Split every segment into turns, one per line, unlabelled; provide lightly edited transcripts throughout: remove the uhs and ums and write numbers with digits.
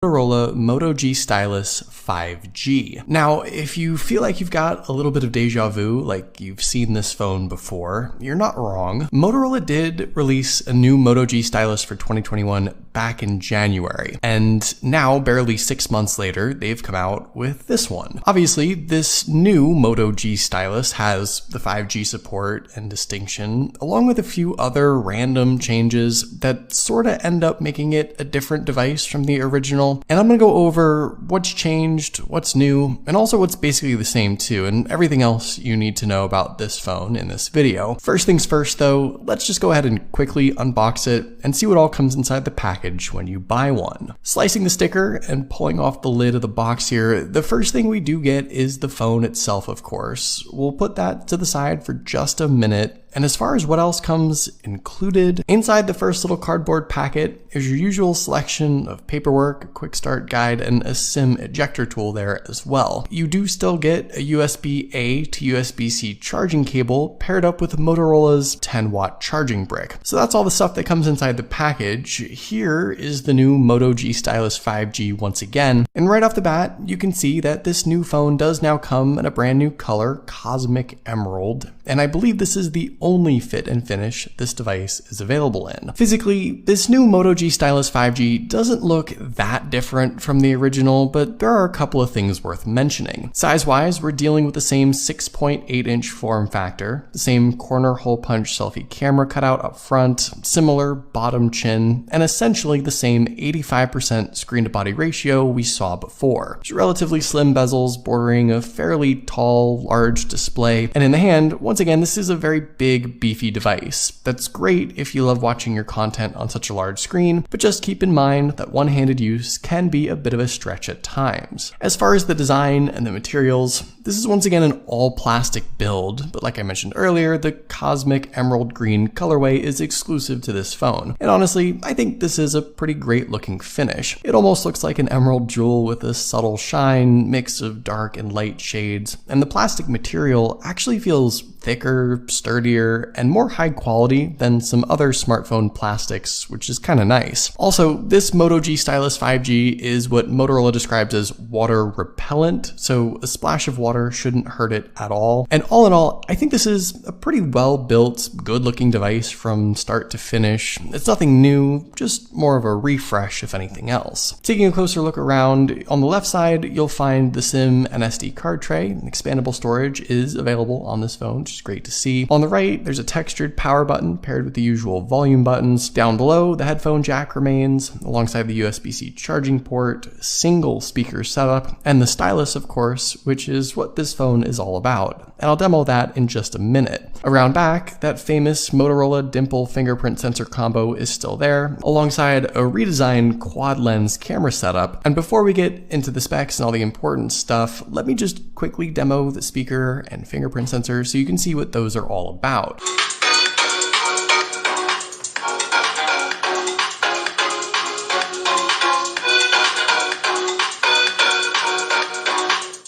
Motorola Moto G Stylus 5G. Now, if you feel like you've got a little bit of deja vu, like you've seen this phone before, you're not wrong. Motorola did release a new Moto G Stylus for 2021 back in January, and now, barely 6 months later, they've come out with this one. Obviously, this new Moto G Stylus has the 5G support and distinction, along with a few other random changes that sorta end up making it a different device from the original. And I'm going to go over what's changed, what's new, and also what's basically the same too, and everything else you need to know about this phone in this video. First things first though, let's just go ahead and quickly unbox it and see what all comes inside the package when you buy one. Slicing the sticker and pulling off the lid of the box here, the first thing we do get is the phone itself, of course. We'll put that to the side for just a minute. And as far as what else comes included, inside the first little cardboard packet is your usual selection of paperwork, a quick start guide, and a SIM ejector tool there as well. You do still get a USB-A to USB-C charging cable paired up with Motorola's 10-watt charging brick. So that's all the stuff that comes inside the package. Here is the new Moto G Stylus 5G once again. And right off the bat, you can see that this new phone does now come in a brand new color, Cosmic Emerald. And I believe this is the only fit and finish this device is available in. Physically, this new Moto G Stylus 5G doesn't look that different from the original, but there are a couple of things worth mentioning. Size-wise, we're dealing with the same 6.8-inch form factor, the same corner hole punch selfie camera cutout up front, similar bottom chin, and essentially the same 85% screen-to-body ratio we saw before. There's relatively slim bezels bordering a fairly tall, large display, and in the hand, once again, this is a very big, beefy device. That's great if you love watching your content on such a large screen, but just keep in mind that one-handed use can be a bit of a stretch at times. As far as the design and the materials, this is once again an all-plastic build, but like I mentioned earlier, the Cosmic Emerald Green colorway is exclusive to this phone. And honestly, I think this is a pretty great looking finish. It almost looks like an emerald jewel with a subtle shine, mix of dark and light shades, and the plastic material actually feels thicker, sturdier, and more high quality than some other smartphone plastics, which is kind of nice. Also, this Moto G Stylus 5G is what Motorola describes as water repellent, so a splash of water shouldn't hurt it at all. And all in all, I think this is a pretty well-built, good-looking device from start to finish. It's nothing new, just more of a refresh if anything else. Taking a closer look around, on the left side, you'll find the SIM and SD card tray. Expandable storage is available on this phone, which is great to see. On the right, there's a textured power button paired with the usual volume buttons. Down below, the headphone jack remains, alongside the USB-C charging port, single speaker setup, and the stylus, of course, which is what this phone is all about. And I'll demo that in just a minute. Around back, that famous Motorola dimple fingerprint sensor combo is still there, alongside a redesigned quad lens camera setup. And before we get into the specs and all the important stuff, let me just quickly demo the speaker and fingerprint sensor so you can see what those are all about.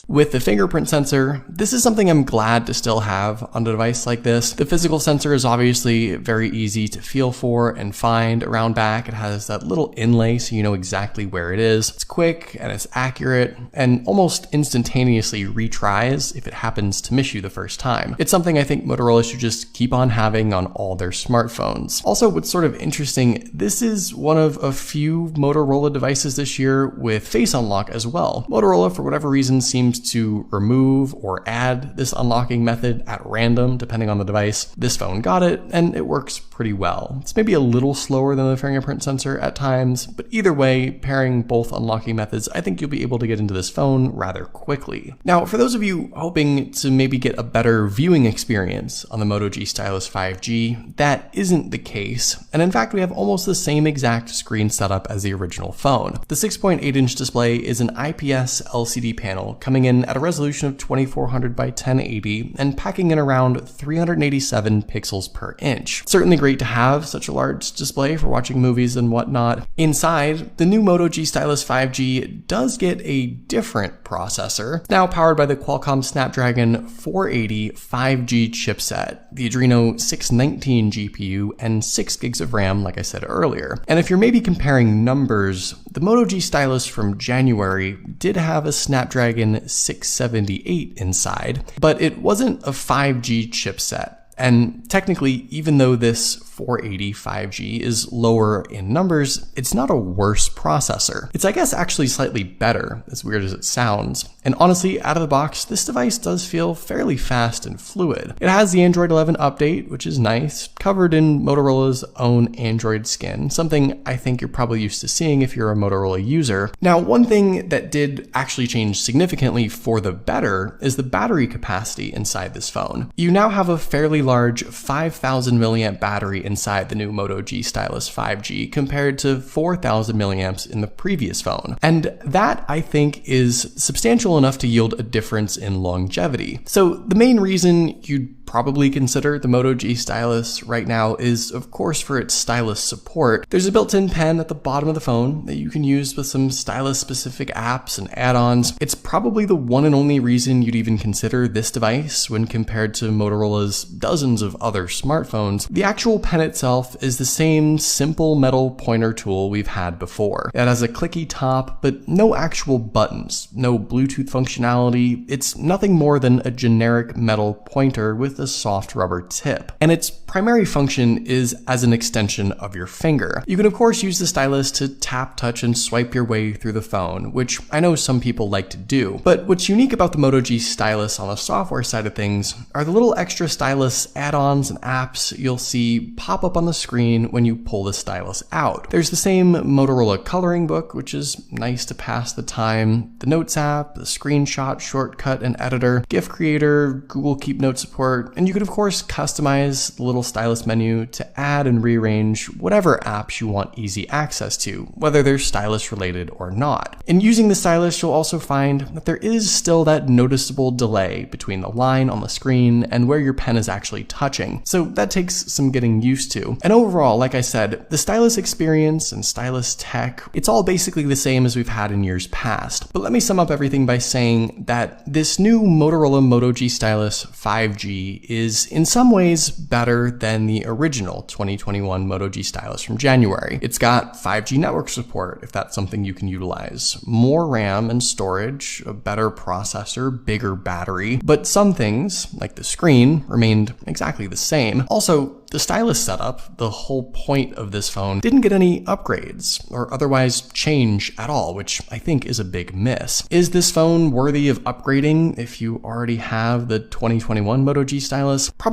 With the fingerprint sensor, this is something I'm glad to still have on a device like this. The physical sensor is obviously very easy to feel for and find. Around back, it has that little inlay so you know exactly where it is. It's quick and it's accurate and almost instantaneously retries if it happens to miss you the first time. It's something I think Motorola should just keep on having on all their smartphones. Also, what's sort of interesting, this is one of a few Motorola devices this year with face unlock as well. Motorola, for whatever reason, seems to remove or add this unlocking method at random depending on the device. This phone got it and it works pretty well. It's maybe a little slower than the fingerprint sensor at times, but either way, pairing both unlocking methods, I think you'll be able to get into this phone rather quickly. Now, for those of you hoping to maybe get a better viewing experience on the Moto G Stylus 5G, that isn't the case. And in fact, we have almost the same exact screen setup as the original phone. The 6.8-inch display is an IPS LCD panel coming in in at a resolution of 2400 by 1080 and packing in around 387 pixels per inch. Certainly great to have such a large display for watching movies and whatnot. Inside, the new Moto G Stylus 5G does get a different processor, now powered by the Qualcomm Snapdragon 480 5G chipset, the Adreno 619 GPU, and 6 gigs of RAM, like I said earlier. And if you're maybe comparing numbers, the Moto G Stylus from January did have a Snapdragon 678 inside, but it wasn't a 5G chipset. And technically, even though this 480 5G is lower in numbers, it's not a worse processor. It's, I guess, actually slightly better, as weird as it sounds. And honestly, out of the box, this device does feel fairly fast and fluid. It has the Android 11 update, which is nice, covered in Motorola's own Android skin, something I think you're probably used to seeing if you're a Motorola user. Now, one thing that did actually change significantly for the better is the battery capacity inside this phone. You now have a fairly large 5,000 milliamp battery inside the new Moto G Stylus 5G compared to 4,000 milliamps in the previous phone. And that, I think, is substantial enough to yield a difference in longevity. So the main reason you'd probably consider the Moto G Stylus right now is, of course, for its stylus support. There's a built-in pen at the bottom of the phone that you can use with some stylus-specific apps and add-ons. It's probably the one and only reason you'd even consider this device when compared to Motorola's dozens of other smartphones. The actual pen itself is the same simple metal pointer tool we've had before. It has a clicky top, but no actual buttons, no Bluetooth functionality. It's nothing more than a generic metal pointer with a soft rubber tip. And its primary function is as an extension of your finger. You can of course use the stylus to tap, touch, and swipe your way through the phone, which I know some people like to do. But what's unique about the Moto G Stylus on the software side of things are the little extra stylus add-ons and apps you'll see pop up on the screen when you pull the stylus out. There's the same Motorola coloring book, which is nice to pass the time, the Notes app, the screenshot shortcut and editor, GIF creator, Google Keep Note support, and you could of course customize the little stylus menu to add and rearrange whatever apps you want easy access to, whether they're stylus related or not. In using the stylus, you'll also find that there is still that noticeable delay between the line on the screen and where your pen is actually touching, so that takes some getting used to. And overall, like I said, the stylus experience and stylus tech, it's all basically the same as we've had in years past. But let me sum up everything by saying that this new Motorola Moto G Stylus 5G is in some ways better than the original 2021 Moto G Stylus from January. It's got 5G network support, if that's something you can utilize, more RAM and storage, a better processor, bigger battery, but some things, like the screen, remained exactly the same. Also, the stylus setup, the whole point of this phone, didn't get any upgrades or otherwise change at all, which I think is a big miss. Is this phone worthy of upgrading if you already have the 2021 Moto G Stylus? Probably